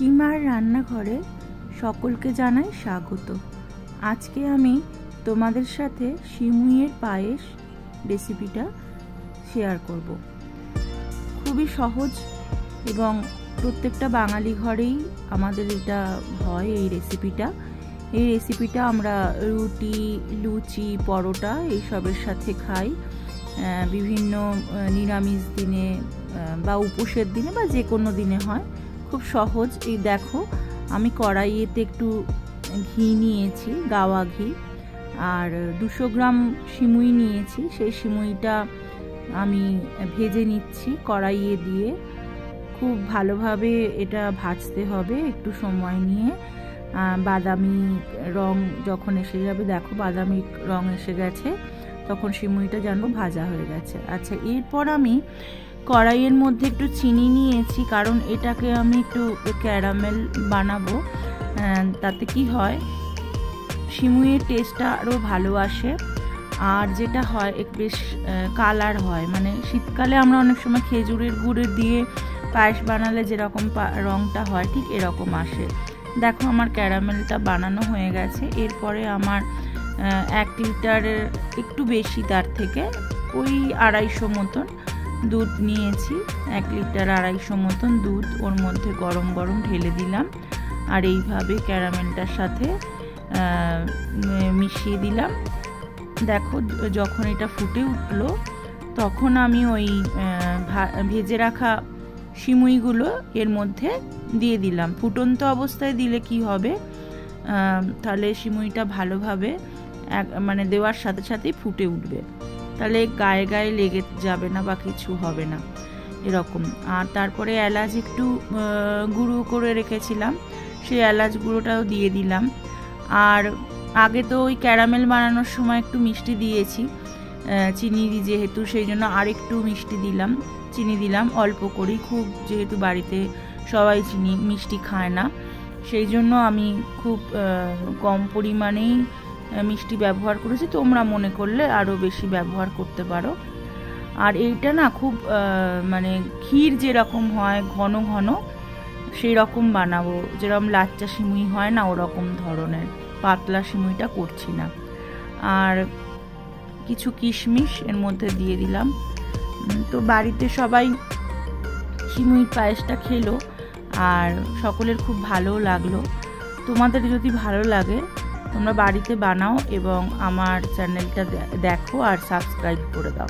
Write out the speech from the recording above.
সীমার রান্নাঘরে সকলকে জানাই স্বাগত। আজকে আমি তোমাদের সাথে সিমুইয়ের পায়েস রেসিপিটা শেয়ার করব। খুবই সহজ এবং প্রত্যেকটা বাঙালি ঘরেই আমাদের এটা হয়। এই রেসিপিটা আমরা রুটি, লুচি, পরোটা এইসবের সাথে খাই। বিভিন্ন নিরামিষ দিনে বা উপোসের দিনে বা যে কোনো দিনে হয়। খুব সহজ। এই দেখো, আমি কড়াইয়েতে একটু ঘি নিয়েছি, গাওয়া ঘি, আর 200 গ্রাম সিমুই নিয়েছি। সেই সিমুইটা আমি ভেজে নিচ্ছি কড়াইয়ে দিয়ে। খুব ভালোভাবে এটা ভাজতে হবে একটু সময় নিয়ে। বাদামি রং যখন এসে যাবে, দেখো বাদামি রং এসে গেছে, তখন সিমুইটা জানবো ভাজা হয়ে গেছে। আচ্ছা, এরপর আমি কড়াইয়ের মধ্যে একটু চিনি নিয়েছি, কারণ এটাকে আমি একটু ক্যারামেল বানাবো। তাতে কি হয়, সিমুইয়ের টেস্টটা আরও ভালো আসে। আর যেটা হয় একটু বেশ কালার হয়, মানে শীতকালে আমরা অনেক সময় খেজুরের গুড়ের দিয়ে পায়েস বানালে যেরকম রঙটা হয় ঠিক এরকম আসে। দেখো আমার ক্যারামেলটা বানানো হয়ে গেছে। এরপরে আমার 1 লিটারের একটু বেশি, তার থেকে ওই 250 মতন দুধ নিয়েছি। 1 লিটার 250 মতন দুধ ওর মধ্যে গরম গরম ঢেলে দিলাম, আর এইভাবে ক্যারামেলটার সাথে মিশিয়ে দিলাম। দেখো যখন এটা ফুটে উঠলো, তখন আমি ওই ভেজে রাখা সিমুইগুলো এর মধ্যে দিয়ে দিলাম। ফুটন্ত অবস্থায় দিলে কি হবে, তাহলে সিমুইটা ভালোভাবে মানে দেওয়ার সাথে সাথেই ফুটে উঠবে, তাহলে গায়ে গায়ে লেগে যাবে না বা কিছু হবে না এরকম। আর তারপরে এলাচ একটু গুঁড়ো করে রেখেছিলাম, সেই এলাচ গুঁড়োটাও দিয়ে দিলাম। আর আগে তো ওই ক্যারামেল বানানোর সময় একটু মিষ্টি দিয়েছি, চিনি যেহেতু, সেই জন্য আর একটু চিনি দিলাম অল্প করেই। খুব যেহেতু বাড়িতে সবাই মিষ্টি খায় না, সেই জন্য আমি খুব কম পরিমাণেই মিষ্টি ব্যবহার করেছি। তোমরা মনে করলে আরও বেশি ব্যবহার করতে পারো। আর এইটা না খুব মানে ক্ষীর যেরকম হয় ঘন ঘন, সেই রকম বানাবো। যেরকম লাচ্চা সিমুই হয় না, ওরকম ধরনের পাতলা সিমুইটা করছি না। আর কিছু কিশমিশ এর মধ্যে দিয়ে দিলাম। তো বাড়িতে সবাই সিমুই পায়েসটা খেলো, আর সকলের খুব ভালো লাগলো। তোমাদের যদি ভালো লাগে তোমরা বাড়িতে বানাও এবং আমার চ্যানেলটা দেখো আর সাবস্ক্রাইব করে দাও।